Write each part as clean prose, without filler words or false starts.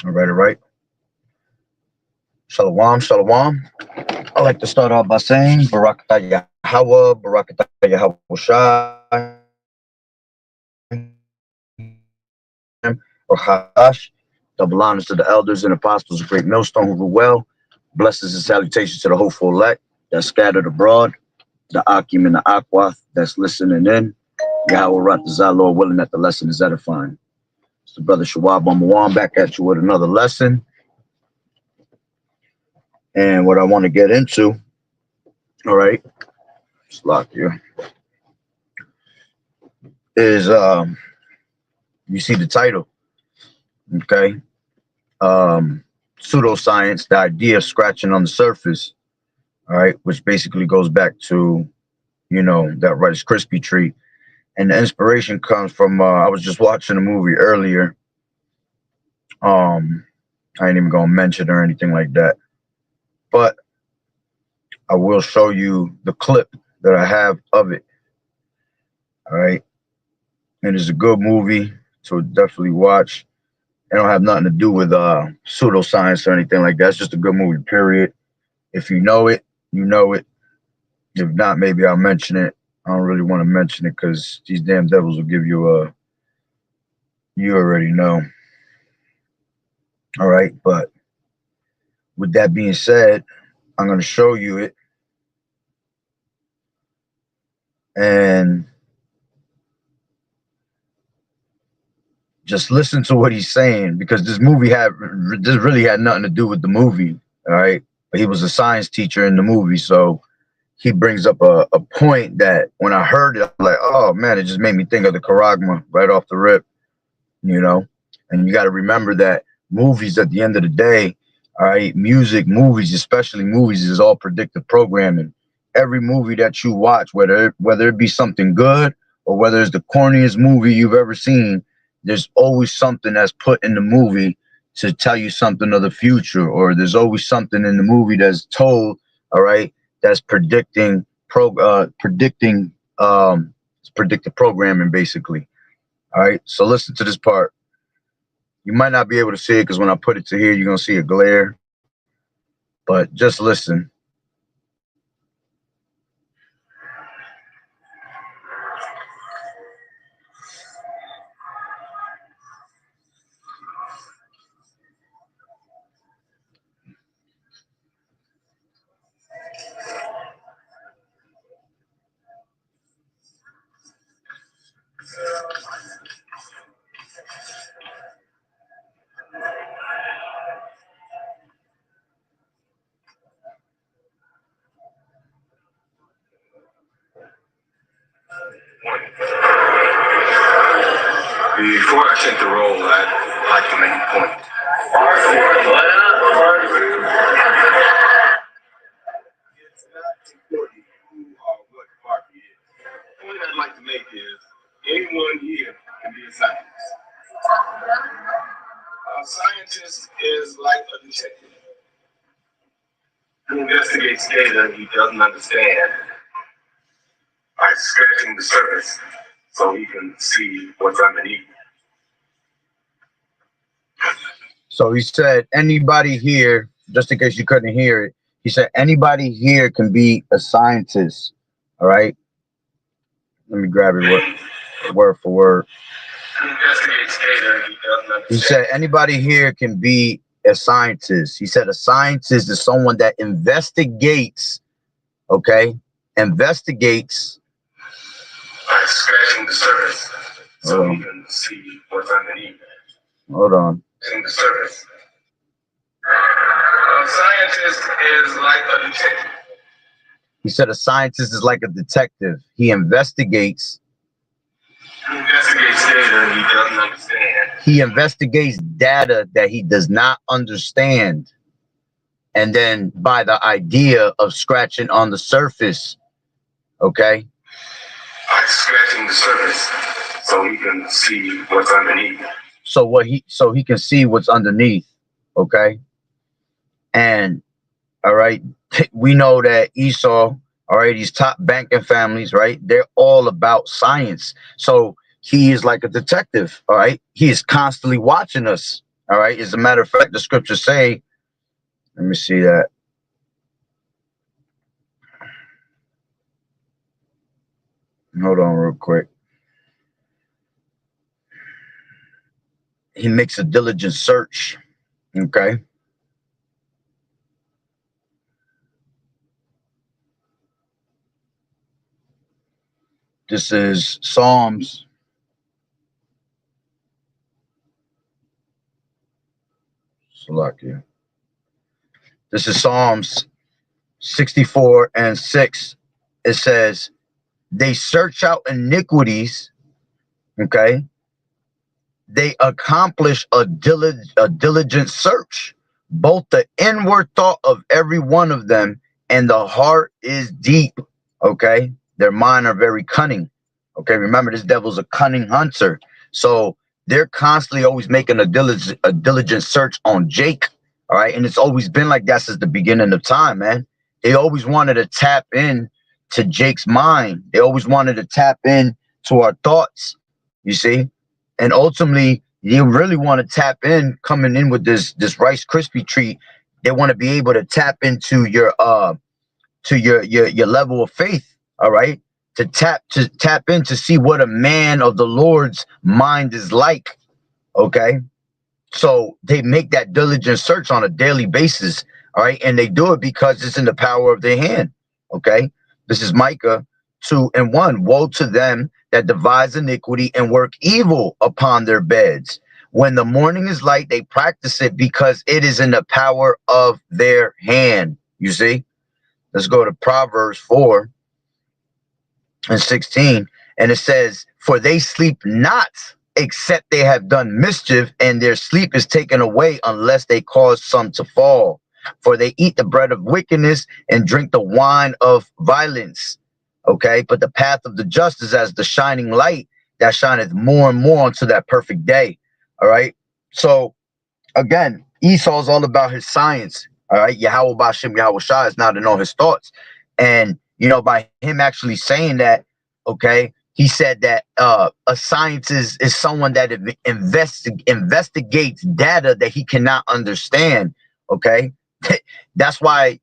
All right, all right. Shalom, shalom. I like to start off by saying Barakatah Yahweh, Barakatah Yahweh Shai, or Hadash. Double honors to the elders and apostles of Great Millstone who rule well. Blessings and salutations to the hopeful elect that's scattered abroad, the Akim and the Akwath that's listening in. Yahweh Ratazah, Lord willing that the lesson is edifying. It's the brother Shawab Amawan back at you with another lesson. And what I want to get into, all right, it's locked here, is you see the title, okay? Pseudoscience, the idea of scratching on the surface, all right, which basically goes back to, that Rice Krispie treat. And the inspiration comes from, I was just watching a movie earlier. I ain't even gonna mention or anything like that, but I will show you the clip that I have of it, all right? And it's a good movie, so definitely watch. It don't have nothing to do with pseudoscience or anything like that. It's just a good movie, period. If you know it, you know it. If not, maybe I'll mention it. I don't really want to mention it because these damn devils will give you a, you already know. All right, but with that being said, I'm going to show you it. And just listen to what he's saying, because this really had nothing to do with the movie. All right. But he was a science teacher in the movie. So he brings up a point that when I heard it, I'm like, oh man, it just made me think of the Charagma right off the rip, and you got to remember that movies at the end of the day, all right, movies, especially movies, is all predictive programming. Every movie that you watch, whether it be something good or whether it's the corniest movie you've ever seen, there's always something that's put in the movie to tell you something of the future, or there's always something in the movie that's told, all right, that's predicting predictive programming, basically. All right, so listen to this part. You might not be able to see it because when I put it to here, you're gonna see a glare, but just listen. Before I take the role, I'd like to make a point. It's not important who or what party is. The point I'd like to make is anyone here can be a scientist. A scientist is like a detective. He investigates data he doesn't understand by scratching the surface so he can see what's underneath. So he said, anybody here, just in case you couldn't hear it, he said, anybody here can be a scientist. All right. Let me grab it word for word. He said, anybody here can be a scientist. He said, a scientist is someone that investigates, okay? Investigates. By scratching the surface so you can see what's underneath. Hold on. The surface. A scientist is like a detective. He said a scientist is like a detective. He investigates. He investigates data he doesn't understand. He investigates data that he does not understand. And then by the idea of scratching on the surface, okay? By scratching the surface so he can see what's underneath. So he can see what's underneath, okay? And all right, we know that Esau, all right, these top banking families, right? They're all about science. So he is like a detective, all right? He is constantly watching us, All right. As a matter of fact, the scriptures say, let me see that. Hold on real quick. He makes a diligent search. Okay. This is Psalms. Salakia. This is Psalms 64 and 6. It says, they search out iniquities. Okay. They accomplish a diligent search, both the inward thought of every one of them and the heart is deep. Okay. Their mind are very cunning. Okay. Remember, this devil's a cunning hunter. So they're constantly always making a diligent search on Jake. All right. And it's always been like that since the beginning of time, man. They always wanted to tap in to Jake's mind. They always wanted to tap in to our thoughts, you see? And ultimately, you really want to tap in coming in with this Rice Krispie treat. They want to be able to tap into your your level of faith, all right? To tap in to see what a man of the Lord's mind is like, okay? So they make that diligent search on a daily basis, all right? And they do it because it's in the power of their hand, okay? This is Micah 2:1. Woe to them that devise iniquity and work evil upon their beds. When the morning is light, they practice it because it is in the power of their hand. You see? Let's go to Proverbs 4:16. And it says, for they sleep not except they have done mischief, and their sleep is taken away unless they cause some to fall. For they eat the bread of wickedness and drink the wine of violence. Okay, but the path of the just is as the shining light that shineth more and more unto that perfect day. All right. So again, Esau's all about his science. All right. Yahweh Bashem Yahweh Shah is now to know his thoughts. And by him actually saying that, okay, he said that a scientist is someone that investigates data that he cannot understand. Okay. That's why,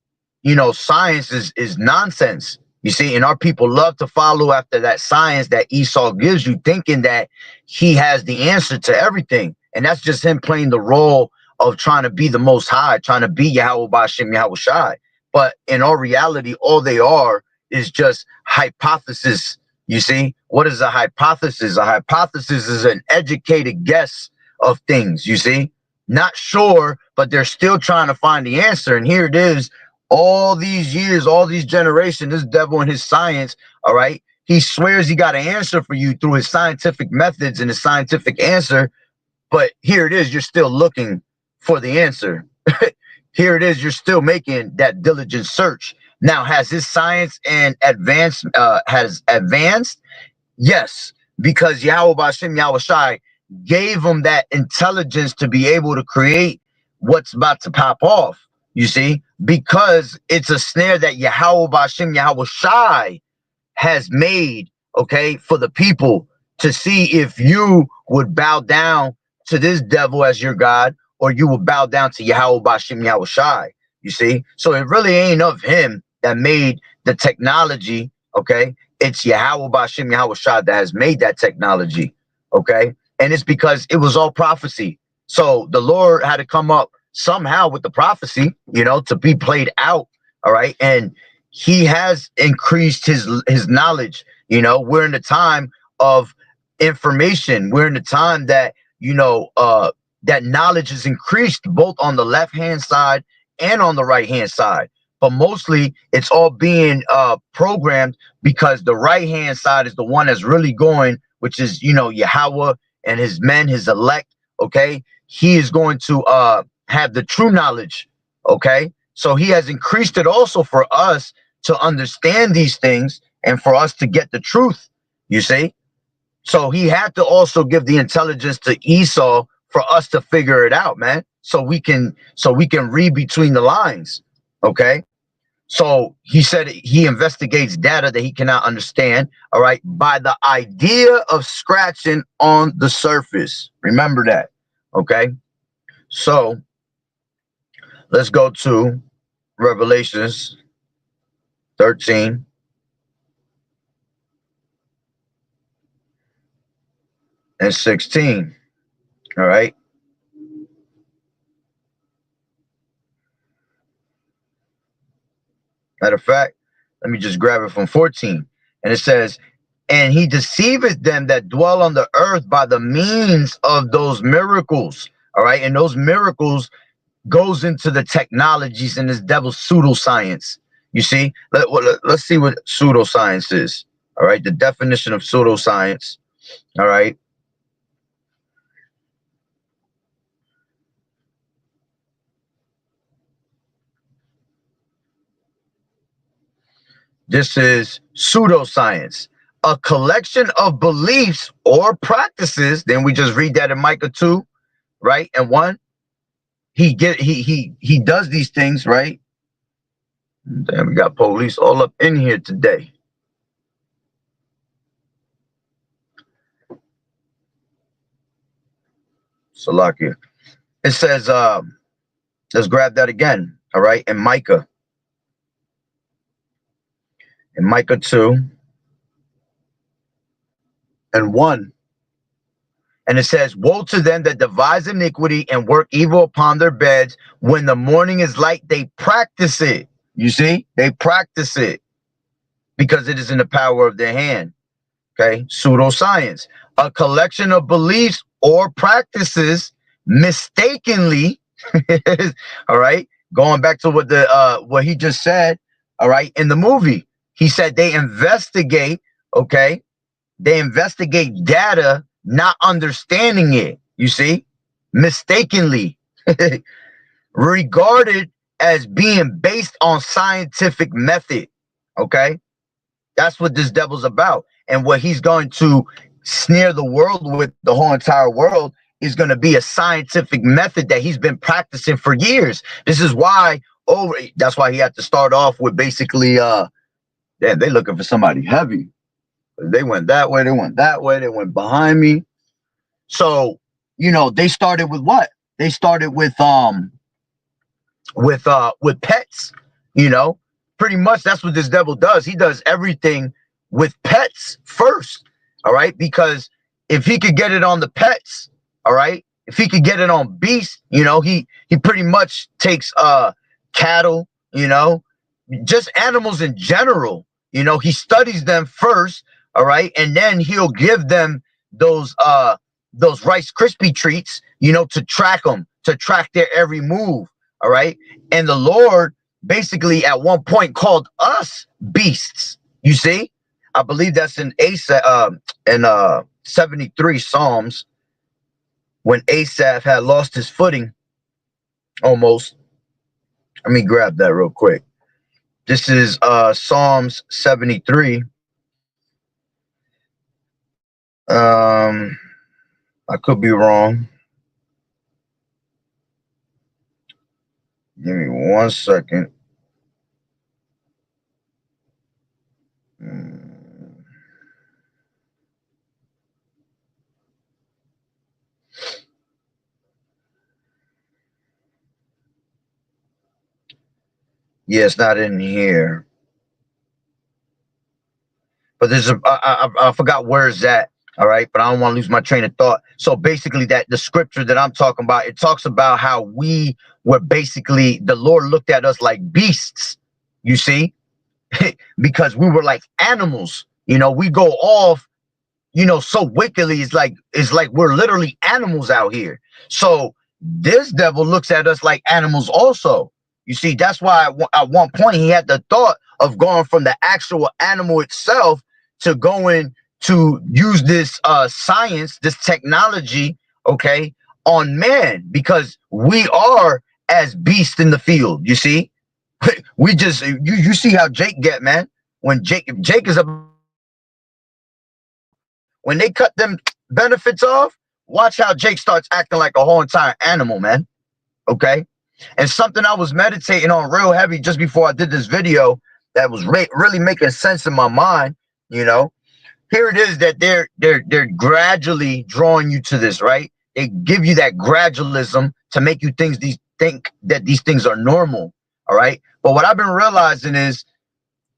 science is nonsense. You see, and our people love to follow after that science that Esau gives you, thinking that he has the answer to everything. And that's just him playing the role of trying to be the most high, trying to be Yahweh Bashem Yahweh Shai. But in all reality, all they are is just hypothesis. You see, what is a hypothesis? A hypothesis is an educated guess of things, you see, not sure, but they're still trying to find the answer. And here it is, all these years, all these generations, this devil and his science, all right, he swears he got an answer for you through his scientific methods and his scientific answer. But here it is, you're still looking for the answer. Here it is, you're still making that diligent search. Now, has his science and has advanced? Yes, because Yahweh Bashem Yahweh Shai gave him that intelligence to be able to create what's about to pop off. You see, because it's a snare that Yahweh Bashem Yahweh Shai has made, okay, for the people to see if you would bow down to this devil as your God, or you will bow down to Yahweh Bashem Yahweh Shai. You see, so it really ain't of him that made the technology, okay? It's Yahweh Bashem Yahweh Shai that has made that technology, okay? And it's because it was all prophecy. So the Lord had to come up somehow with the prophecy, to be played out, all right? And he has increased his knowledge. We're in the time of information. We're in the time that, that knowledge is increased both on the left hand side and on the right hand side. But mostly it's all being programmed because the right hand side is the one that's really going, which is, Yahweh and his men, his elect. Okay. He is going to have the true knowledge. Okay. So he has increased it also for us to understand these things and for us to get the truth, you see. So he had to also give the intelligence to Esau for us to figure it out, man. So we can read between the lines. Okay. So he said he investigates data that he cannot understand, all right, by the idea of scratching on the surface. Remember that, okay? So let's go to Revelations 13 and 16. All right. Matter of fact, let me just grab it from 14. And it says, and he deceiveth them that dwell on the earth by the means of those miracles. All right. And those miracles goes into the technologies and this devil's pseudoscience. You see, let's see what pseudoscience is. All right. The definition of pseudoscience. All right. This is pseudoscience, a collection of beliefs or practices. Then we just read that in Micah 2, right? And 1. He does these things, right? And then we got police all up in here today. Salakia. It says, let's grab that again. All right, in Micah 2 and 1. And it says, woe to them that devise iniquity and work evil upon their beds. When the morning is light, they practice it. You see, they practice it because it is in the power of their hand. Okay, pseudoscience, a collection of beliefs or practices mistakenly. All right, going back to what he just said. All right, in the movie, he said they investigate. Okay, they investigate data, not understanding it. You see, mistakenly regarded as being based on scientific method. Okay, that's what this devil's about. And what he's going to snare the world with, the whole entire world, is going to be a scientific method that he's been practicing for years. This is why that's why he had to start off with basically damn, they looking for somebody heavy. They went that way, they went that way, they went behind me. So, you know, they started with what? They started with pets, you know. Pretty much that's what this devil does. He does everything with pets first, all right? Because if he could get it on the pets, all right, if he could get it on beasts, you know, he pretty much takes cattle, you know, just animals in general, you know, he studies them first, all right, and then he'll give them those Rice Krispie treats, you know, to track them, to track their every move, all right? And the Lord basically at one point called us beasts. You see, I believe that's in 73 Psalms, when Asaph had lost his footing almost. Let me grab that real quick. This is Psalms 73. I could be wrong. Give me 1 second. Yeah, it's not in here. But there's I forgot where it's at. All right, but I don't want to lose my train of thought. So basically, that the scripture that I'm talking about, it talks about how we were basically, the Lord looked at us like beasts. You see, because we were like animals. You know, we go off, you know, so wickedly. It's like we're literally animals out here. So this devil looks at us like animals also. You see, that's why at one point he had the thought of going from the actual animal itself to going to use this science, this technology, okay, on man, because we are as beasts in the field. You see, we just you see how Jake get, man. When Jake is a, when they cut them benefits off, watch how Jake starts acting like a whole entire animal, man. Okay. And something I was meditating on real heavy just before I did this video that was really making sense in my mind, you know. Here it is that they're gradually drawing you to this, right? They give you that gradualism to make you think that these things are normal. All right. But what I've been realizing is,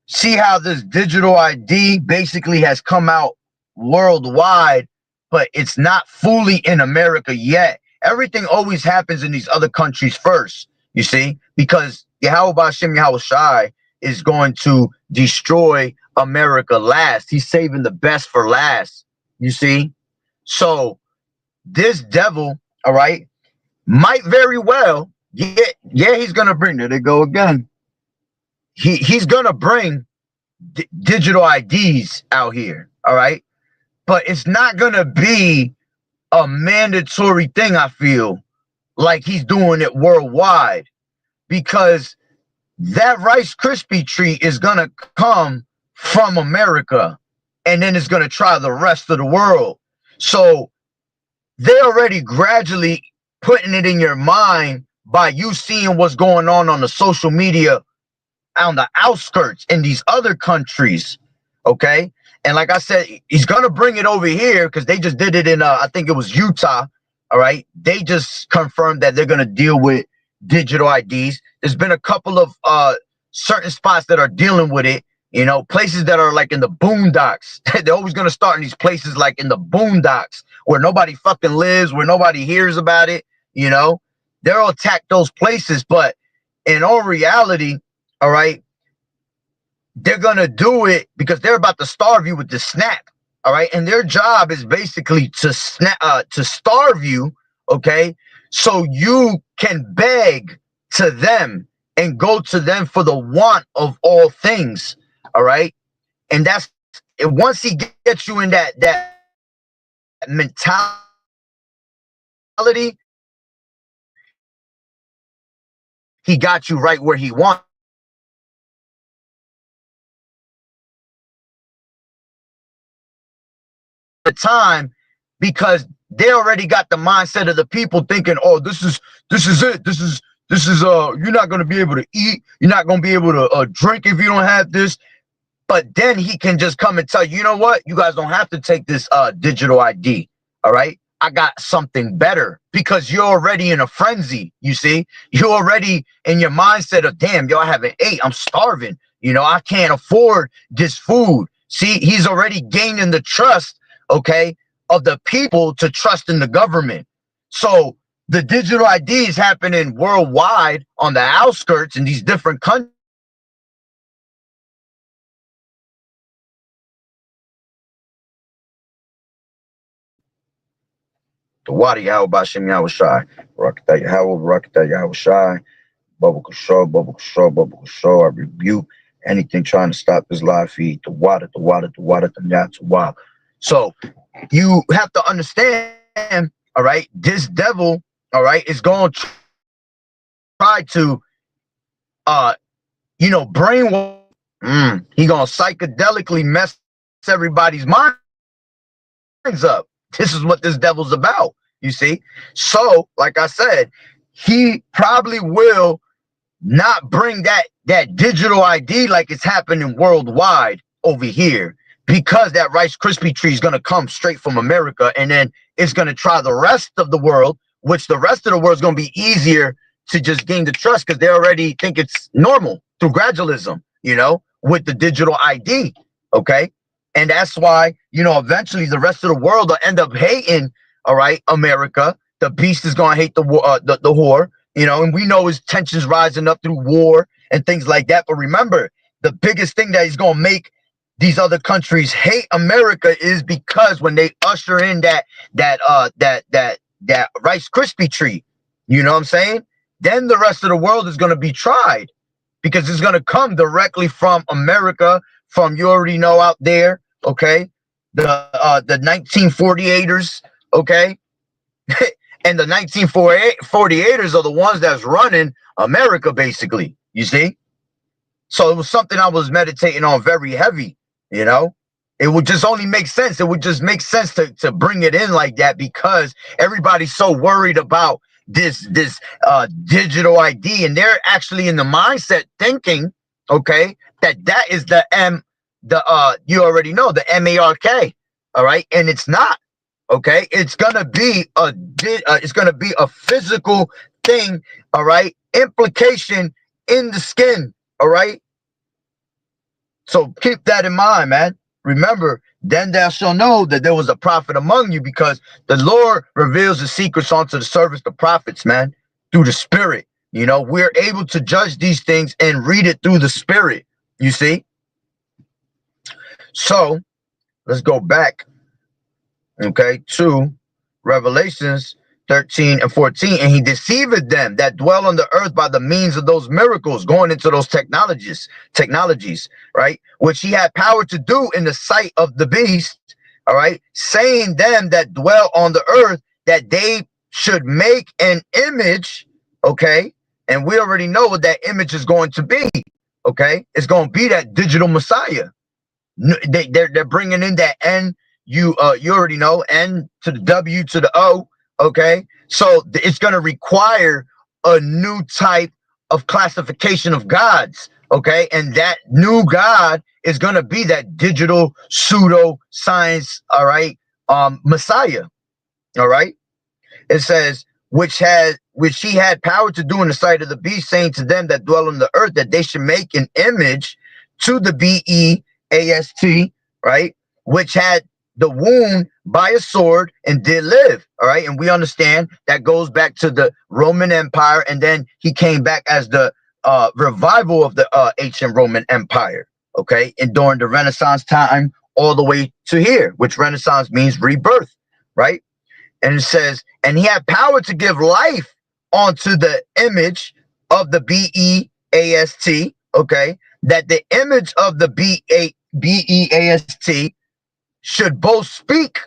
see how this digital ID basically has come out worldwide, but it's not fully in America yet. Everything always happens in these other countries first, you see, because Yahweh Bashem Yahweh Shai is going to destroy America last. He's saving the best for last, you see. So this devil, all right, might very well, yeah, he's gonna bring, there they go again. He's gonna bring digital IDs out here, all right? But it's not gonna be a mandatory thing, I feel, like he's doing it worldwide, because that Rice Krispie treat is gonna come from America, and then it's gonna try the rest of the world. So they already gradually putting it in your mind by you seeing what's going on the social media on the outskirts in these other countries, okay? And like I said, he's gonna bring it over here because they just did it in I think it was Utah. All right, they just confirmed that they're gonna deal with digital IDs. There's been a couple of certain spots that are dealing with it, you know, places that are like in the boondocks. They're always gonna start in these places like in the boondocks where nobody fucking lives, where nobody hears about it, you know. They'll attack those places, but in all reality, all right, they're gonna do it because they're about to starve you with the snap. All right, and their job is basically to starve you, okay, so you can beg to them and go to them for the want of all things. All right, and that's, once he gets you in that mentality, he got you right where he wants. The time, because they already got the mindset of the people thinking, oh, this is it, this is you're not going to be able to eat, you're not going to be able to drink if you don't have this. But then he can just come and tell you, you know what, you guys don't have to take this digital ID. All right, I got something better, because you're already in a frenzy. You see, you're already in your mindset of, damn, yo, I haven't ate, I'm starving, you know, I can't afford this food. See, he's already gaining the trust, okay, of the people to trust in the government. So the digital ID is happening worldwide on the outskirts in these different countries. The water Yahweh Bashem Yahweh Shai, Rakata Yahweh, Rakata Yahweh Shai, Bubble Control, Bubble Control, Bubble Control. I rebuke anything trying to stop this live feed. The water, the water, the water, the Yah, the water. So you have to understand, all right, this devil, all right, is going to try to, you know, brainwash. He gonna psychedelically mess everybody's minds up. This is what this devil's about, you see. So, like I said, he probably will not bring that digital ID like it's happening worldwide over here, because that Rice Krispie tree is going to come straight from America, and then it's going to try the rest of the world, which the rest of the world is going to be easier to just gain the trust because they already think it's normal through gradualism, you know, with the digital ID, okay? And that's why, you know, eventually the rest of the world will end up hating, all right, America. The beast is going to hate the whore, you know, and we know his tensions rising up through war and things like that. But remember, the biggest thing that he's going to make these other countries hate America is because when they usher in that Rice Krispie treat, you know what I'm saying? Then the rest of the world is going to be tried, because it's going to come directly from America, from, you already know, out there, okay? The 1948ers, okay? And the 1948ers are the ones that's running America, basically, you see? So it was something I was meditating on very heavy, you know? It would just only make sense. It would just make sense to bring it in like that, because everybody's so worried about this digital ID, and they're actually in the mindset thinking, okay, that is you already know, the MARK, all right? And it's not, Okay, it's gonna be a physical thing. All right, implication in the skin. All right, so keep that in mind, man. Remember, then thou shalt know that there was a prophet among you, because the Lord reveals the secrets unto the servants, the prophets, man, through the Spirit. You know, we're able to judge these things and read it through the Spirit. You see? So let's go back, okay, to Revelations 13 and 14. And he deceived them that dwell on the earth by the means of those miracles, going into those technologies, right, which he had power to do in the sight of the beast, all right, saying them that dwell on the earth that they should make an image, okay, and we already know what that image is going to be, okay, it's going to be that digital Messiah. They're bringing in that N, you already know, N to the W to the O, okay? So it's going to require a new type of classification of gods, okay? And that new God is going to be that digital pseudo science, all right, Messiah, all right? It says, which he had power to do in the sight of the beast, saying to them that dwell on the earth that they should make an image to the BEAST, right, which had the wound by a sword and did live, all right, and we understand that goes back to the Roman Empire, and then he came back as the revival of the ancient Roman Empire, okay, and during the Renaissance time all the way to here, which Renaissance means rebirth, right? And it says, and he had power to give life onto the image of the BEAST, okay, that the image of the BEAST should both speak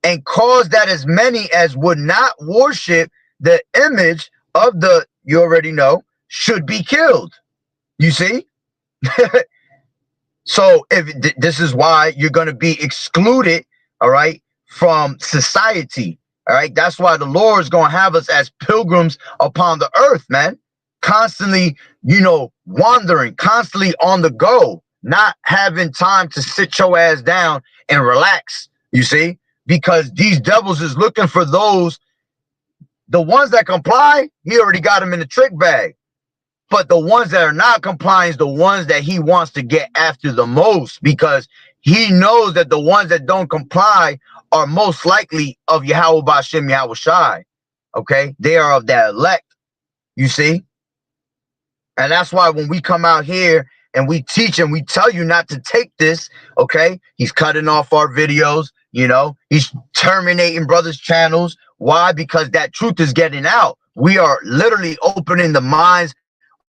and cause that as many as would not worship the image of the, you already know, should be killed. You see? So if this is why you're going to be excluded, all right, from society. All right, that's why the Lord is going to have us as pilgrims upon the earth, man. Constantly, you know, wandering, constantly on the go, not having time to sit your ass down and relax, you see, because these devils is looking for those, the ones that comply, he already got them in the trick bag. But the ones that are not complying, the ones that he wants to get after the most, because he knows that the ones that don't comply are most likely of Yahweh Bashem Yahweh Shai. Okay, they are of that elect, you see. And that's why when we come out here and we teach and we tell you not to take this, okay, he's cutting off our videos, you know, he's terminating brothers' channels. Why? Because that truth is getting out. We are literally opening the minds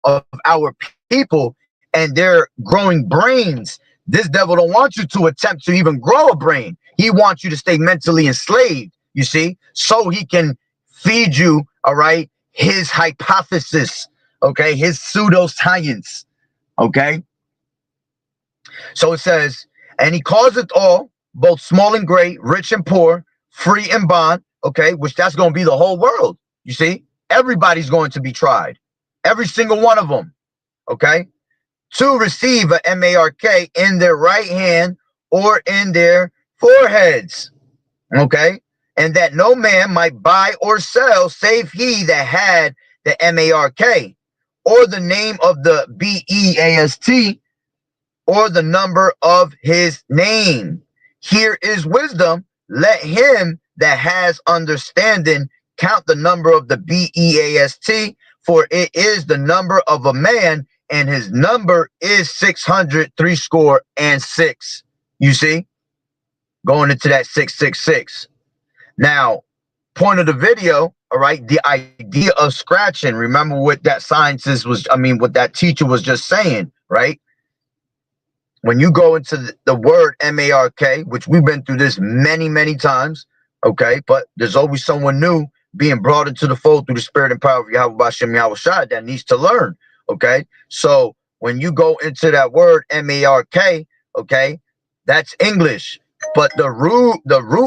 of our people and their growing brains. This devil don't want you to attempt to even grow a brain. He wants you to stay mentally enslaved, you see, so he can feed you, all right, his hypothesis, okay, his pseudoscience, okay? So it says, and he calls it all, both small and great, rich and poor, free and bond, okay, which that's going to be the whole world, you see? Everybody's going to be tried. Every single one of them, okay, to receive a mark in their right hand or in their foreheads, okay, and that no man might buy or sell save he that had the mark or the name of the BEAST or the number of his name. Here is wisdom. Let him that has understanding count the number of the BEAST, for it is the number of a man, and his number is 666. You see, going into that 666. Now, point of the video, all right, the idea of scratching. Remember what that scientist was, I mean, what that teacher was just saying, right? When you go into the word mark, which we've been through this many, many times, okay, but there's always someone new being brought into the fold through the spirit and power of Yahweh Bashem Yahweh Shai that needs to learn, okay? So when you go into that word mark, okay, that's English, but the root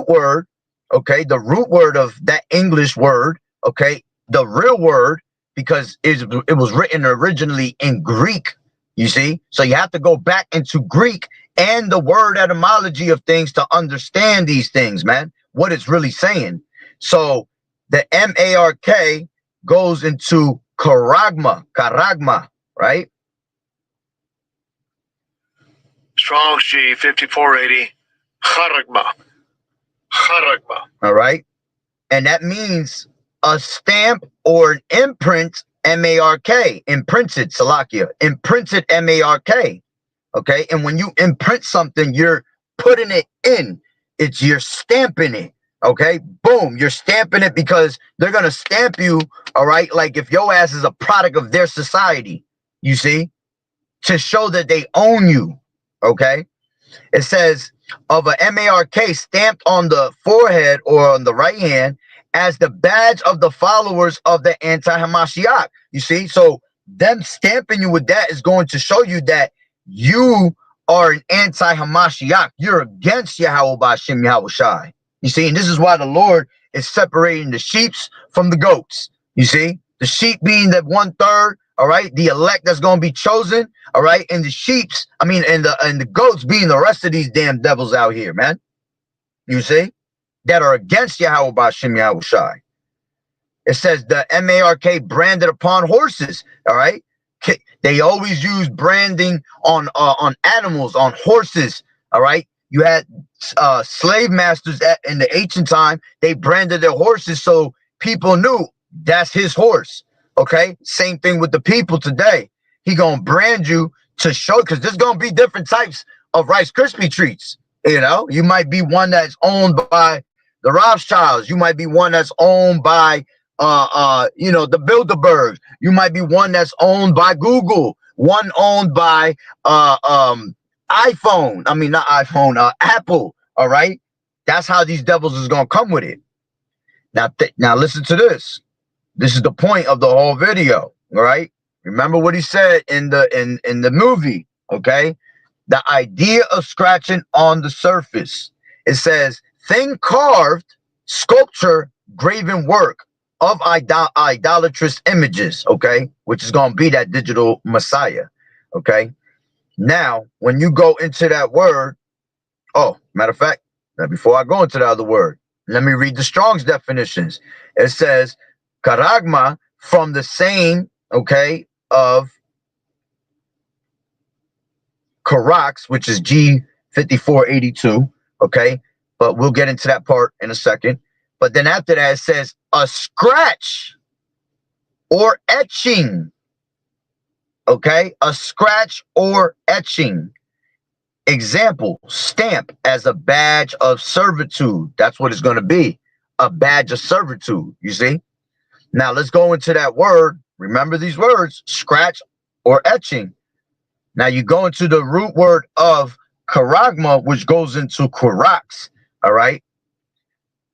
word, okay, the root word of that English word, okay, the real word, because it was written originally in Greek, you see, so you have to go back into Greek and the word etymology of things to understand these things, man. what it's really saying. So the M-A-R-K goes into karagma, right? Strong's G 5480. Charagma. All right. And that means a stamp or an imprint, M-A-R-K, imprinted, Salakia, imprinted M-A-R-K. Okay. And when you imprint something, you're putting it in. You're stamping it. Okay. Boom. You're stamping it because they're going to stamp you. All right. Like if your ass is a product of their society, you see, to show that they own you. Okay. It says of a M-A-R-K stamped on the forehead or on the right hand as the badge of the followers of the anti-Hamashiach. You see, so them stamping you with that is going to show you that you are an anti-Hamashiach. You're against Yahweh B'Shem Yahweh Shai. You see, and this is why the Lord is separating the sheep from the goats. You see, the sheep being that 1/3. All right, the elect that's going to be chosen. All right, and the sheeps, and the goats being the rest of these damn devils out here, man. You see, that are against Yahweh B'Shem Yahweh Shai. It says the M-A-R-K branded upon horses. All right, they always use branding on animals, on horses. All right, you had slave masters in the ancient time. They branded their horses so people knew that's his horse. Okay, same thing with the people today. He gonna brand you to show, because there's gonna be different types of Rice Krispie treats. You know, you might be one that's owned by the Rothschilds. You might be one that's owned by the Bilderbergs. You might be one that's owned by Google. One owned by iPhone. I mean, not iPhone. Apple. All right, that's how these devils is gonna come with it. Now listen to this. This is the point of the whole video, all right? Remember what he said in the movie, okay? The idea of scratching on the surface. It says, thing carved, sculpture, graven work of idolatrous images, okay? Which is going to be that digital Messiah, okay? Now, when you go into that word, matter of fact, before I go into the other word, let me read the Strong's definitions. It says, karagma, from the same, okay, of karax, which is G5482, okay, but we'll get into that part in a second. But then after that, it says a scratch or etching, okay, a scratch or etching. Example, stamp as a badge of servitude. That's what it's going to be, a badge of servitude, you see? Now let's go into that word. Remember these words, scratch or etching. Now you go into the root word of karagma, which goes into karax, all right?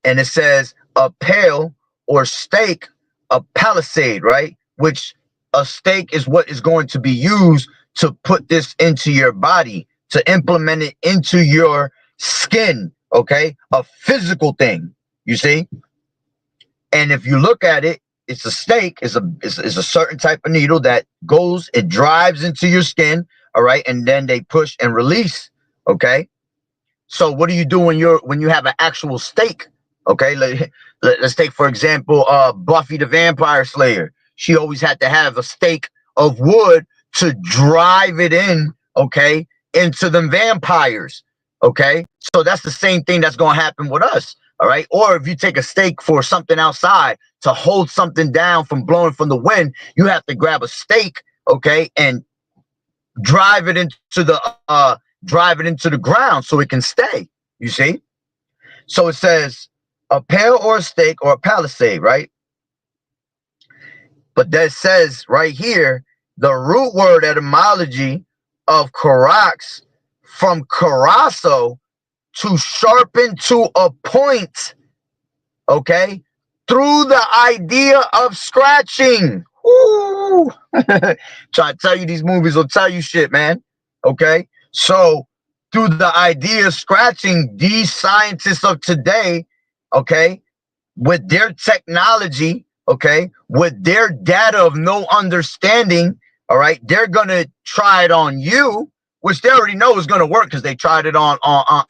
And it says a pale or stake, a palisade, right? Which a stake is what is going to be used to put this into your body, to implement it into your skin, okay? A physical thing, you see? And if you look at it, it's a stake, is a certain type of needle that goes, it drives into your skin, all right, and then they push and release, okay? So what do you do when you have an actual stake? Okay, let's take for example Buffy the Vampire Slayer. She always had to have a stake of wood to drive it in, okay, into them vampires, okay? So that's the same thing that's going to happen with us. All right. Or if you take a stake for something outside to hold something down from blowing from the wind, you have to grab a stake, okay, and drive it into the ground so it can stay. You see? So it says a pale or a stake or a palisade, right? But that says right here, the root word etymology of karax from karasso, to sharpen to a point, okay, through the idea of scratching. Ooh. Try to tell you, these movies will tell you shit, man. Okay, so through the idea of scratching, these scientists of today, okay, with their technology, okay, with their data of no understanding, all right, they're gonna try it on you, which they already know is going to work because they tried it on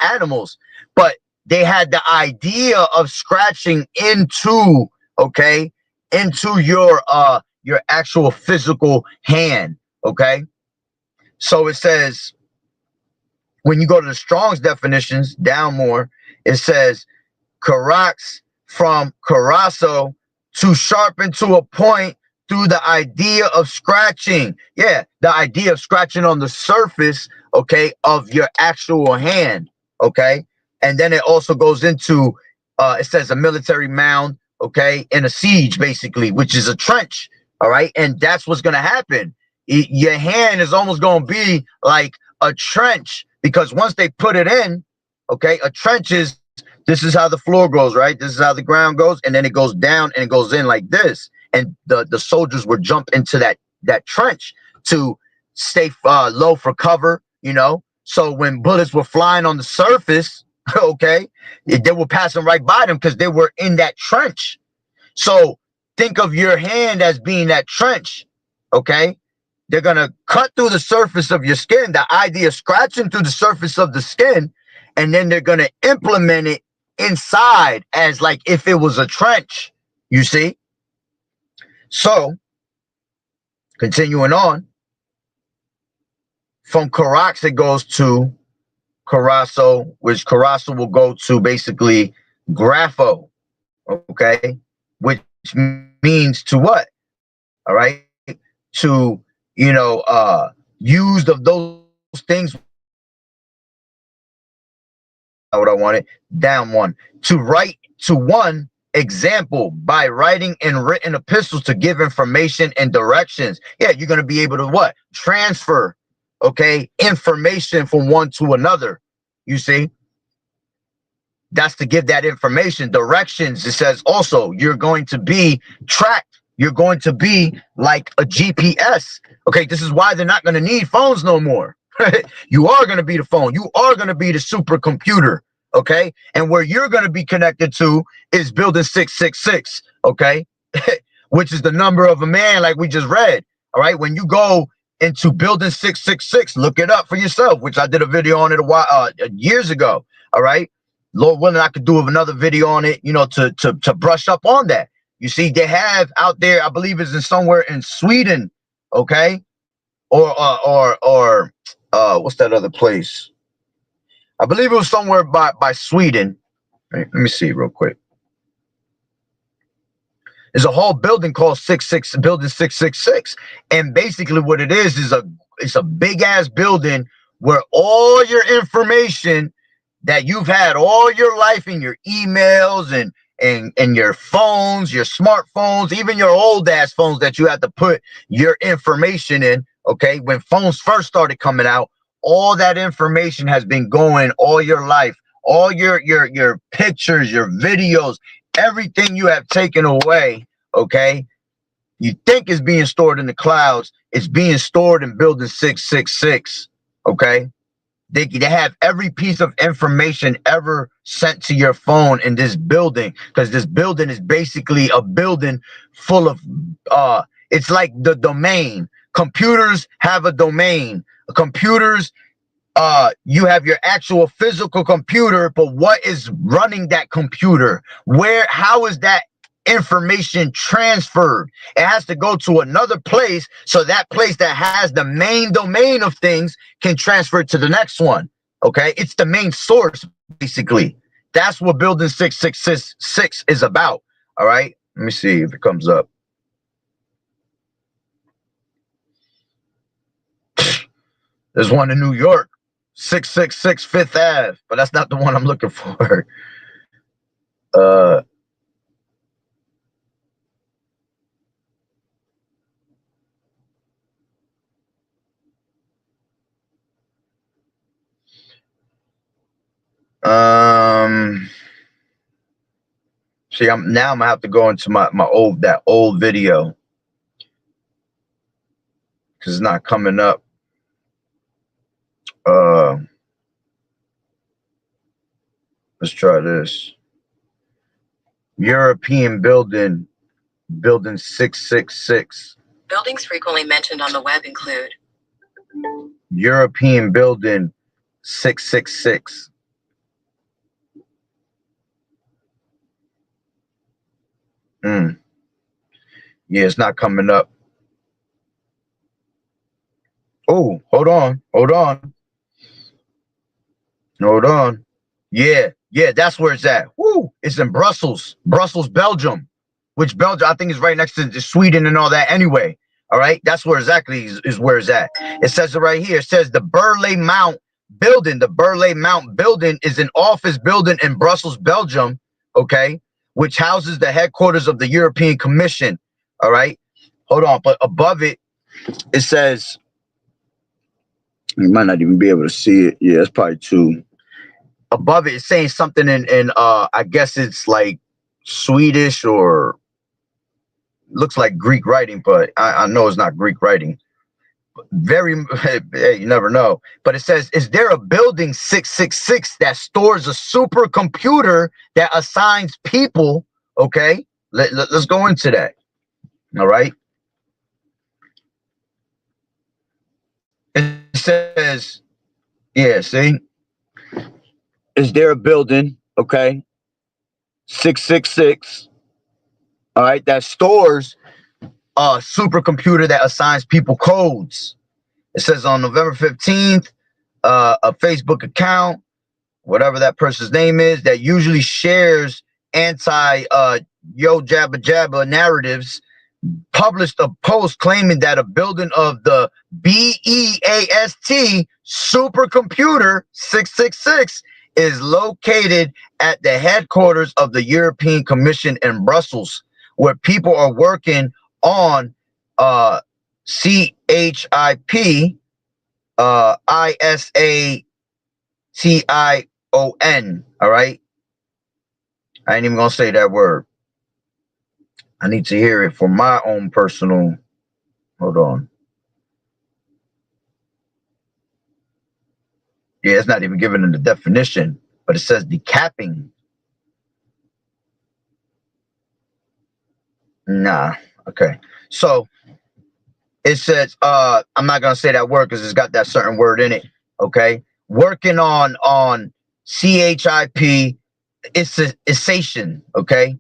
animals. But they had the idea of scratching into, okay, into your actual physical hand, okay? So it says, when you go to the Strong's definitions, down more, it says, Carax from carasso, to sharpen to a point through the idea of scratching. Yeah, the idea of scratching on the surface, okay, of your actual hand, okay? And then it also goes into, it says a military mound, okay, in a siege, basically, which is a trench, all right? And that's what's going to happen. Your hand is almost going to be like a trench, because once they put it in, okay, a trench is, this is how the floor goes, right? This is how the ground goes, and then it goes down and it goes in like this. And the soldiers would jump into that trench to stay low for cover, you know. So when bullets were flying on the surface, okay, they were passing right by them because they were in that trench. So think of your hand as being that trench, okay? They're gonna cut through the surface of your skin. The idea of scratching through the surface of the skin, and then they're gonna implement it inside as like if it was a trench, you see? So, continuing on, from Carax, it goes to Carasso, which Carasso will go to basically Grapho, okay? Which means to what? All right? To, used of those things, what I wanted, down one. To write to one example by writing in written epistles to give information and directions. Yeah, you're going to be able to what? Transfer, okay, information from one to another. You see? That's to give that information. Directions, it says also, you're going to be tracked. You're going to be like a GPS. Okay, this is why they're not going to need phones no more. You are going to be the phone. You are going to be the supercomputer. Okay, and where you're going to be connected to is building 666. Okay, which is the number of a man, like we just read. All right, when you go into building 666, look it up for yourself, which I did a video on it a while years ago. All right, Lord willing, I could do another video on it, to brush up on that. You see, they have out there, I believe it's in somewhere in Sweden, okay, or what's that other place? I believe it was somewhere by Sweden. Right, let me see real quick. There's a whole building called Building 666, and basically what it is it's a big ass building where all your information that you've had all your life in your emails and your phones, your smartphones, even your old ass phones that you had to put your information in. Okay, when phones first started coming out, all that information has been going all your life, all your pictures, your videos, everything you have taken away. Okay, you think is being stored in the clouds, it's being stored in building 666. Okay, they have every piece of information ever sent to your phone in this building, because this building is basically a building full of it's like the domain. Computers have a domain. Computers, you have your actual physical computer, but what is running that computer? How is that information transferred? It has to go to another place, so that place that has the main domain of things can transfer to the next one. Okay, it's the main source, basically. That's what building 666 is about. All right, let me see if it comes up. There's one in New York, 666 Fifth Ave, but that's not the one I'm looking for. See, I'm gonna have to go into my old video because it's not coming up. Let's try this. European building 666. Buildings frequently mentioned on the web include European building 666. Yeah, it's not coming up. Oh, hold on. Yeah, that's where it's at. Woo! It's in Brussels, Belgium, which Belgium I think is right next to Sweden and all that. Anyway, all right, that's where exactly is where it's at. It says it right here. It says the Burley Mount building. The Burley Mount building is an office building in Brussels, Belgium. Okay, which houses the headquarters of the European Commission. All right, hold on, but above it, it says you might not even be able to see it. Yeah, it's probably too. Above it, it's saying something in I guess it's like Swedish or looks like Greek writing, but I know it's not Greek writing. Very, hey, you never know. But it says, is there a building 666 that stores a supercomputer that assigns people? Okay, let's go into that. All right. It says, yeah, see, is there a building? Okay, 666. All right, that stores a supercomputer that assigns people codes. It says on November 15th, a Facebook account, whatever that person's name is, that usually shares anti yo jabba jabba narratives, published a post claiming that a building of the BEAST supercomputer 666 is located at the headquarters of the European Commission in Brussels, where people are working on CHIP ISATION. All right, I ain't even gonna say that word. I need to hear it for my own personal. Hold on. Yeah, it's not even given in the definition, but it says decapping. Nah. Okay. So it says, I'm not gonna say that word because it's got that certain word in it. Okay. Working on CHIP Isation. Okay.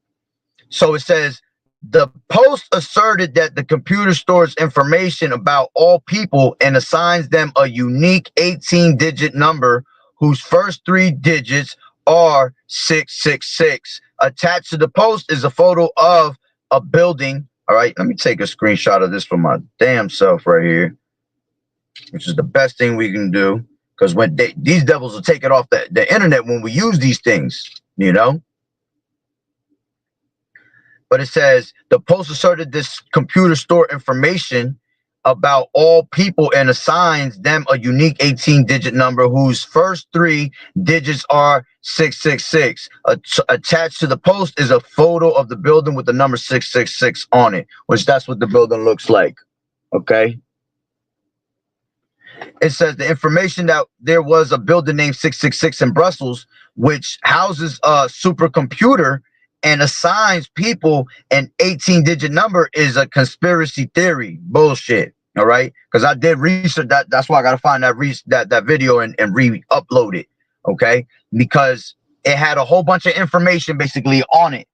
So it says the post asserted that the computer stores information about all people and assigns them a unique 18-digit number whose first 3 digits are 666. Attached to the post is a photo of a building. All right, let me take a screenshot of this for my damn self right here, which is the best thing we can do, because when these devils will take it off the internet when we use these things, you know. But it says the post asserted this computer store information about all people and assigns them a unique 18-digit number whose first 3 digits are 666. Attached to the post is a photo of the building with the number 666 on it, which that's what the building looks like. Okay. It says the information that there was a building named 666 in Brussels, which houses a supercomputer and assigns people an 18-digit number, is a conspiracy theory. Bullshit. All right. Because I did research that. That's why I got to find that video and re-upload it. Okay. Because it had a whole bunch of information basically on it.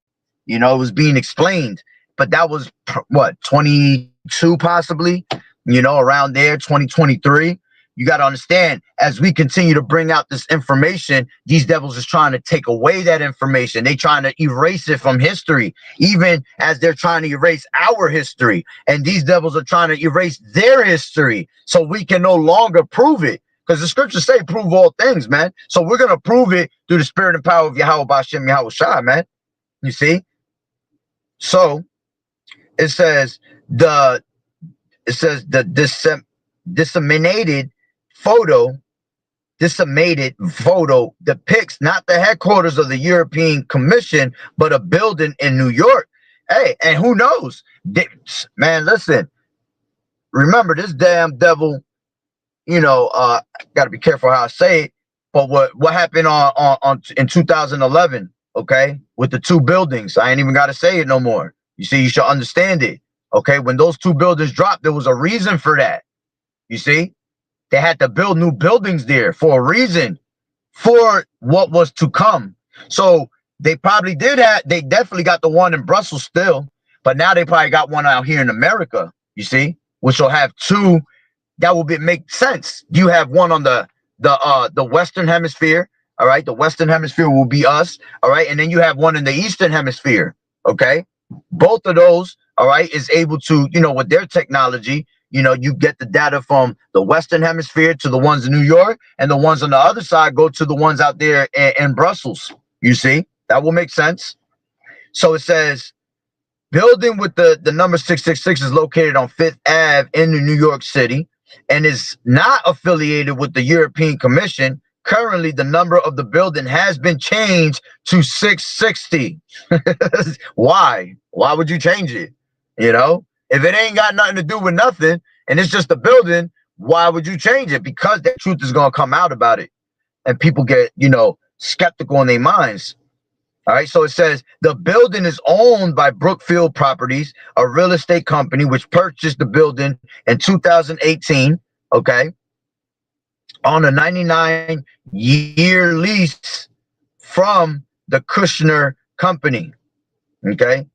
You know, it was being explained. But that was what, 22 possibly, you know, around there, 2023. You got to understand, as we continue to bring out this information, these devils is trying to take away that information. They trying to erase it from history, even as they're trying to erase our history. And these devils are trying to erase their history so we can no longer prove it. Because the scriptures say prove all things, man. So we're going to prove it through the spirit and power of Yahweh Bashem Yahweh Shai, man. You see? So it says the disseminated photo depicts not the headquarters of the European Commission, but a building in New York. Hey, and who knows? Man, listen. Remember, this damn devil, you know, got to be careful how I say it. But what happened on in 2011? Okay, with the 2 buildings, I ain't even got to say it no more. You see, you should understand it. Okay, when those 2 buildings dropped, there was a reason for that. You see, they had to build new buildings there for a reason, for what was to come. So They probably did have, they definitely got the one in Brussels still, but now they probably got one out here in America, you see, which will have two. That will make sense. You have one on the Western Hemisphere, all right? The Western Hemisphere will be us, all right? And then you have one in the Eastern Hemisphere, okay? Both of those, all right, is able to, you know, with their technology, you know, you get the data from the Western Hemisphere to the ones in New York, and the ones on the other side go to the ones out there in Brussels. You see, that will make sense. So it says, building with the number 666 is located on Fifth Ave in New York City and is not affiliated with the European Commission. Currently, the number of the building has been changed to 660. Why? Why would you change it? You know, if it ain't got nothing to do with nothing and it's just a building, why would you change it? Because the truth is going to come out about it and people get, you know, skeptical in their minds. All right, so it says the building is owned by Brookfield Properties, a real estate company which purchased the building in 2018, okay, on a 99-year lease from the Kushner Company, okay?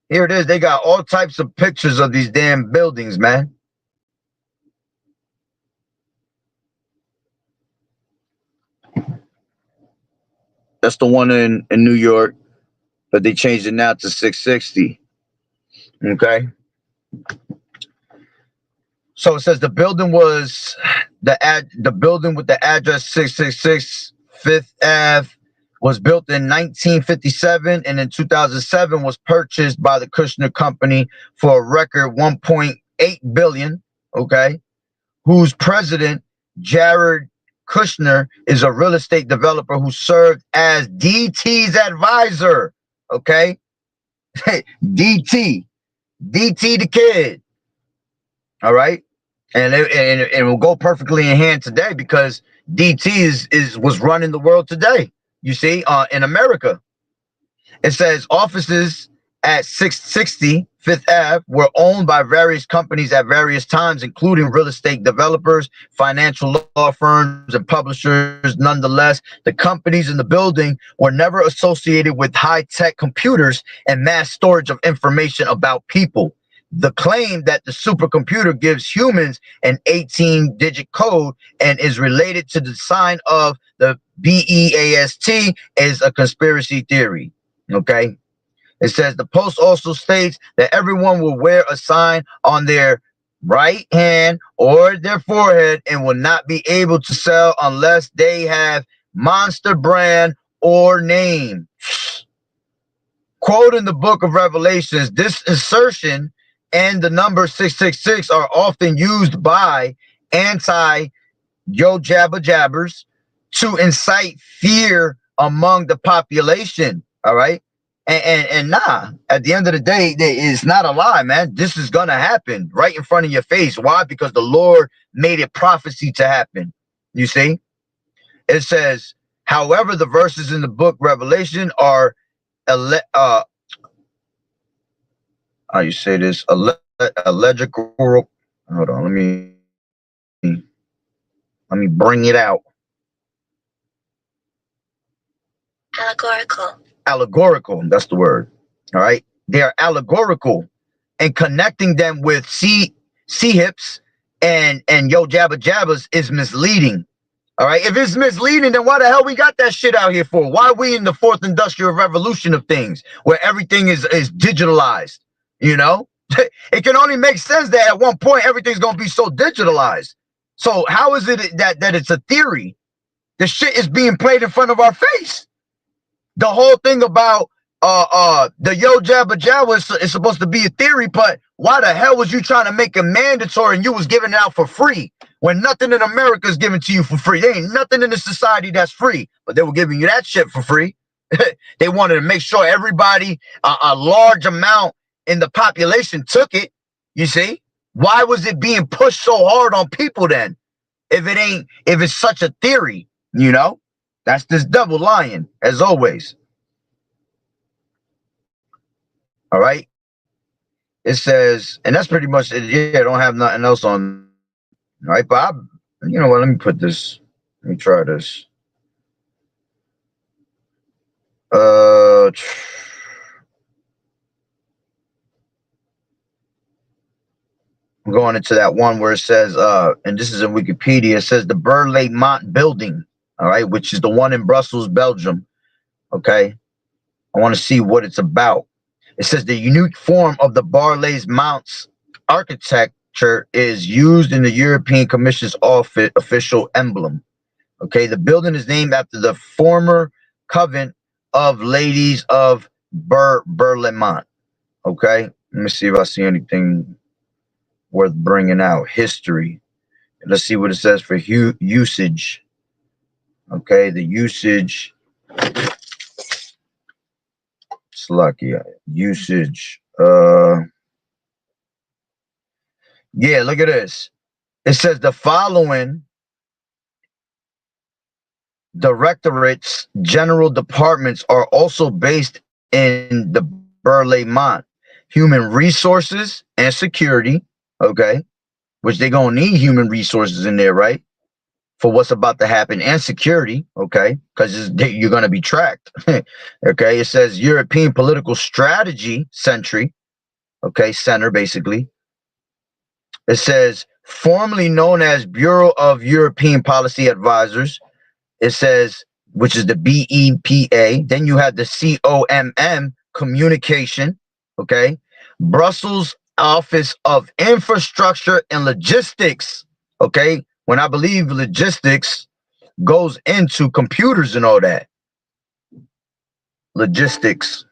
Here it is. They got all types of pictures of these damn buildings, man. That's the one in New York, but they changed it now to 660. Okay. So it says the building was the building with the address 666 Fifth Ave was built in 1957 and in 2007 was purchased by the Kushner Company for a record 1.8 billion. Okay. Whose president, Jared Kushner, is a real estate developer who served as DT's advisor. Okay. DT the kid. All right. And it will go perfectly in hand today because DT was running the world today. You see, in America. It says offices at 660 Fifth Ave were owned by various companies at various times, including real estate developers, financial law firms, and publishers. Nonetheless, the companies in the building were never associated with high-tech computers and mass storage of information about people. The claim that the supercomputer gives humans an 18-digit code and is related to the sign of the BEAST is a conspiracy theory. Okay. It says the post also states that everyone will wear a sign on their right hand or their forehead and will not be able to sell unless they have monster brand or name. Quote in the book of Revelations, this assertion and the number 666 are often used by anti-yo jabba jabbers to incite fear among the population. All right. And nah, at the end of the day, it's not a lie, man. This is going to happen right in front of your face. Why? Because the Lord made it prophecy to happen. You see, it says, however, the verses in the book Revelation are, how you say this, allegorical. Hold on, let me bring it out. Allegorical, that's the word. All right, they are allegorical, and connecting them with hips and yo jabba jabbas is misleading. All right, if it's misleading, then why the hell we got that shit out here for? Why are we in the fourth industrial revolution of things where everything is digitalized? You know, it can only make sense that at one point everything's gonna be so digitalized. So how is it that it's a theory? The shit is being played in front of our face. The whole thing about the yo jabba jabba is supposed to be a theory, but why the hell was you trying to make it mandatory and you was giving it out for free when nothing in America is given to you for free? There ain't nothing in the society that's free, but they were giving you that shit for free. They wanted to make sure everybody, a large amount in the population took it. You see, why was it being pushed so hard on people then? If it's such a theory, you know? That's this double lying, as always. All right. It says, and that's pretty much it. Yeah, I don't have nothing else on. All right, but you know what? Let me put this. Let me try this. Uh, I'm going into that one where it says, and this is in Wikipedia, it says the Burle Mont building, all right, which is the one in Brussels, Belgium. Okay. I want to see what it's about. It says the unique form of the Barley's Mounts architecture is used in the European Commission's official emblem. Okay, the building is named after the former convent of Ladies of Berlaymont. Okay, let me see if I see anything worth bringing out. History. Let's see what it says for usage. Okay, the usage. Slucky usage. Yeah, look at this. It says the following directorates, general departments are also based in the Berlaymont. Human resources and security, okay, which they're going to need human resources in there, right, for what's about to happen, and security, okay, because you're going to be tracked. Okay, it says European political strategy center, basically. It says formerly known as Bureau of European Policy Advisors. It says, which is the BEPA. Then you have the COMM, communication. Okay. Brussels Office of Infrastructure and Logistics. Okay. When I believe logistics goes into computers and all that. Logistics.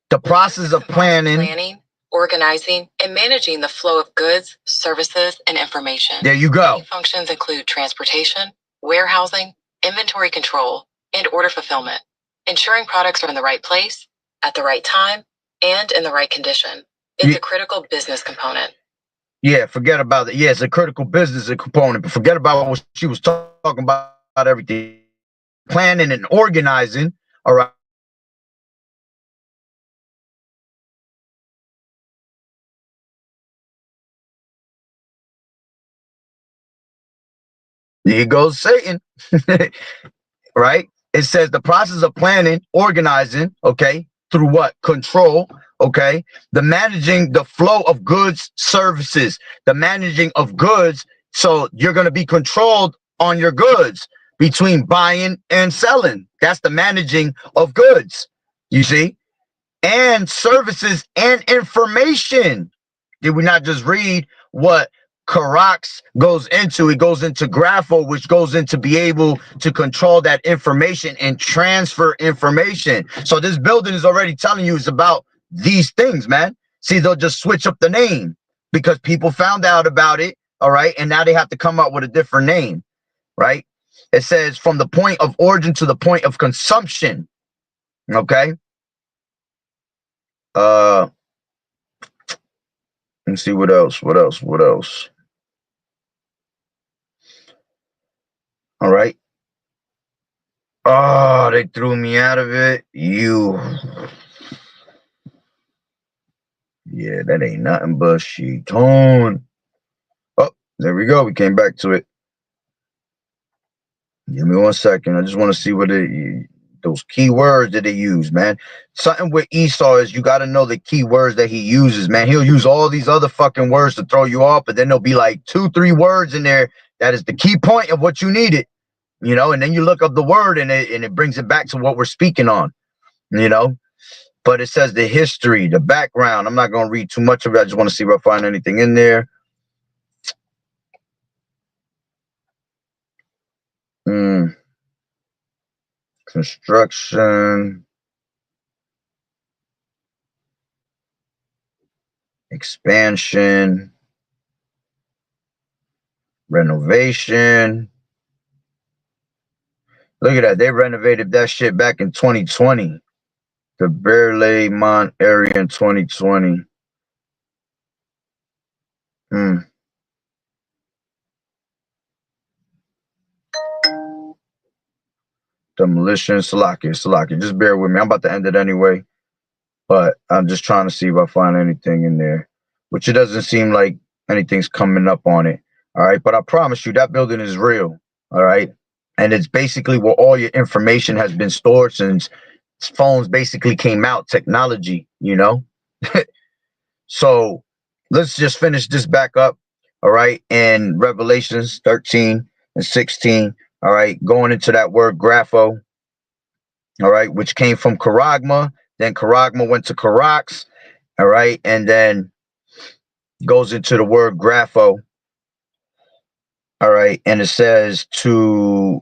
The process of planning, organizing, and managing the flow of goods, services, and information. There you go. Many functions include transportation, warehousing, inventory control, and order fulfillment, ensuring products are in the right place, at the right time, and in the right condition. It's a critical business component. Yeah, forget about it. Yeah, it's a critical business component, but forget about what she was talking about everything. Planning and organizing, all right. Here goes Satan. Right? It says the process of planning, organizing, okay, through what? Control, okay? The managing the flow of goods, services, the managing of goods. So you're going to be controlled on your goods between buying and selling. That's the managing of goods, you see? And services and information. Did we not just read what Karax goes into? It goes into Grapho, which goes into be able to control that information and transfer information. So this building is already telling you it's about these things, man. See, they'll just switch up the name because people found out about it, all right? And now they have to come up with a different name, right? It says from the point of origin to the point of consumption, okay? Let's see what else. All right. Oh, they threw me out of it. Yeah, that ain't nothing but she tone. Oh, there we go. We came back to it. Give me 1 second. I just want to see what those key words that they use, man. Something with Esau is you got to know the key words that he uses, man. He'll use all these other fucking words to throw you off, but then there'll be like 2-3 words in there that is the key point of what you needed, you know, and then you look up the word and it brings it back to what we're speaking on, you know. But it says the history, the background. I'm not going to read too much of it. I just want to see if I find anything in there. Construction, expansion, renovation. Look at that. They renovated that shit back in 2020. The Berlaymont area in 2020. Demolition, Salaki. Just bear with me. I'm about to end it anyway. But I'm just trying to see if I find anything in there. Which it doesn't seem like anything's coming up on it. All right. But I promise you that building is real. All right. And it's basically where all your information has been stored since phones basically came out, technology, you know. So let's just finish this back up, all right, in Revelations 13 and 16, all right, going into that word grapho, all right, which came from charagma, then charagma went to charax, all right, and then goes into the word grapho, all right, and it says to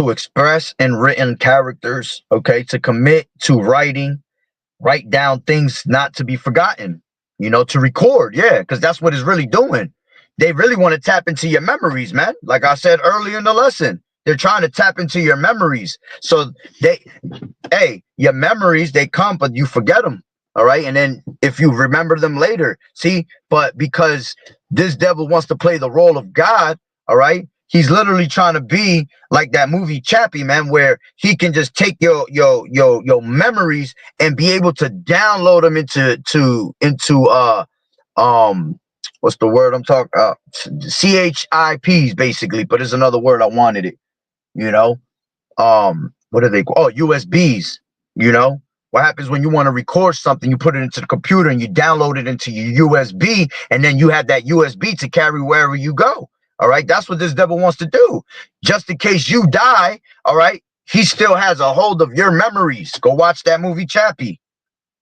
express in written characters, okay, to commit to writing, write down things not to be forgotten, you know, to record. Yeah, because that's what it's really doing. They really want to tap into your memories, man. Like I said earlier in the lesson, they're trying to tap into your memories. So your memories, they come, but you forget them. All right. And then if you remember them later, see, but because this devil wants to play the role of God, all right, he's literally trying to be like that movie Chappie, man, where he can just take your memories and be able to download them into what's the word I'm talking CHIPs basically, but there's another word I wanted it, you know. What are they called? Oh, USBs, you know. What happens when you want to record something, you put it into the computer and you download it into your USB, and then you have that USB to carry wherever you go. All right, that's what this devil wants to do. Just in case you die, all right, he still has a hold of your memories. Go watch that movie Chappie.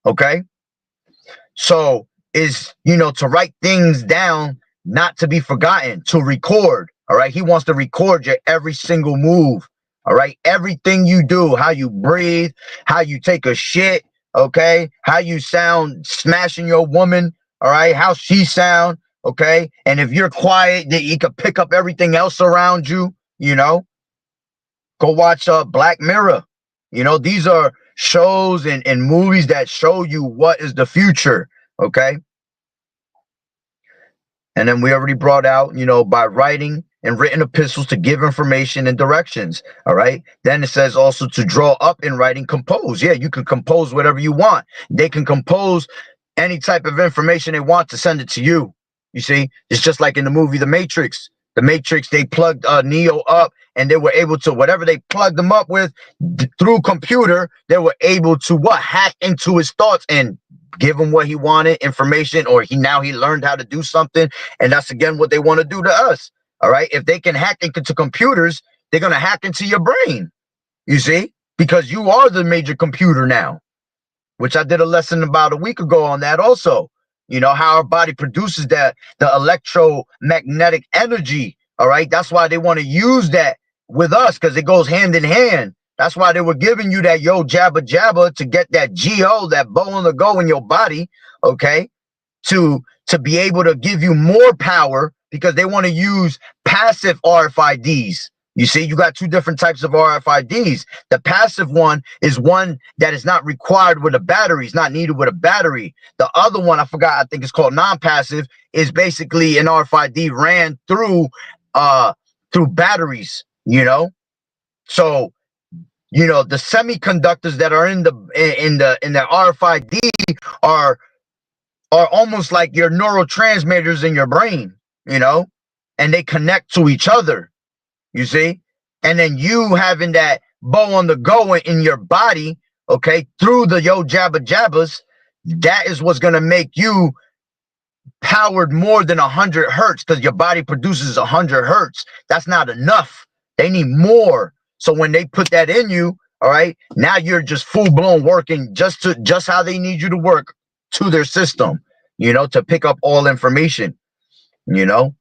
Okay. So is, you know, to write things down, not to be forgotten, to record. All right. He wants to record your every single move. All right. Everything you do, how you breathe, how you take a shit. Okay. How you sound smashing your woman. All right. How she sound. Okay. And if you're quiet, he could pick up everything else around you, you know. Go watch Black Mirror. You know, these are shows and movies that show you what is the future. Okay. And then we already brought out, you know, by writing and written epistles to give information and directions. All right. Then it says also to draw up in writing, compose. Yeah, you can compose whatever you want. They can compose any type of information they want to send it to you. You see, it's just like in the movie The Matrix. The Matrix, they plugged Neo up and they were able to, whatever they plugged them up with through computer, they were able to hack into his thoughts and give him what he wanted, information, or he learned how to do something. And that's again what they want to do to us. All right. If they can hack into computers, they're going to hack into your brain, you see, because you are the major computer now, which I did a lesson about a week ago on that also. You know, how our body produces the electromagnetic energy. All right. That's why they want to use that with us, because it goes hand in hand. That's why they were giving you that yo jabba jabba to get that GO, that bow on the go in your body. Okay. To be able to give you more power, because they want to use passive RFIDs. You see, you got two different types of RFIDs. The passive one is one that is not required with a battery. It's not needed with a battery. The other one, I forgot, I think it's called non-passive, is basically an RFID ran through batteries, you know? So, you know, the semiconductors that are in the RFID are almost like your neurotransmitters in your brain, you know, and they connect to each other. You see, and then you having that bow on the go in your body, okay, through the yo jabba jabbas, that is what's gonna make you powered more than 100 hertz, because your body produces 100 hertz. That's not enough. They need more. So when they put that in you, all right, now you're just full blown working just how they need you to work to their system, you know, to pick up all information, you know.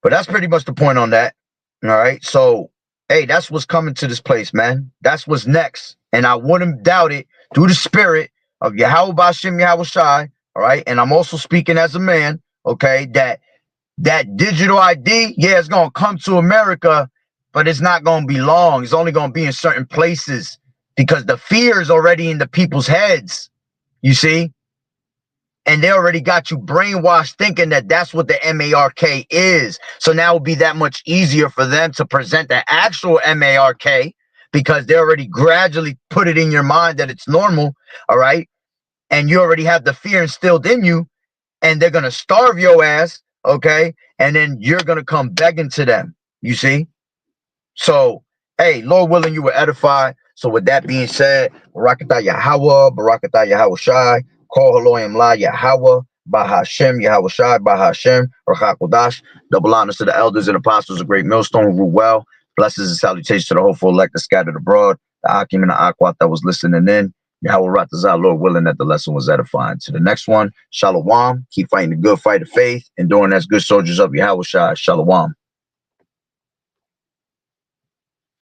But that's pretty much the point on that. All right. So, hey, that's what's coming to this place, man. That's what's next. And I wouldn't doubt it through the spirit of Yahweh Bashem Yahweh Shai. All right. And I'm also speaking as a man. Okay. That digital ID, yeah, it's going to come to America, but it's not going to be long. It's only going to be in certain places because the fear is already in the people's heads. You see? And they already got you brainwashed thinking that that's what the MARK is. So now it will be that much easier for them to present the actual MARK, because they already gradually put it in your mind that it's normal. All right. And you already have the fear instilled in you, and they're going to starve your ass. Okay. and then you're gonna come begging to them. You see? So, hey, Lord willing, you were edified. So, with that being said, Barakatah Yahweh, Barakatah Yahweh Shai, Call Haloyim La Yahweh, Bahashem, Yahweh Shai, Bahashem, Rachakodash. Double honors to the elders and apostles of Great Millstone who rule well. Blessings and salutations to the hopeful elect that scattered abroad, the Akim and the Akwat that was listening in. Yahweh Ratazah, Lord willing that the lesson was edifying. To the next one, Shalom. Keep fighting the good fight of faith, enduring as good soldiers of Yahweh Shai. Shalom.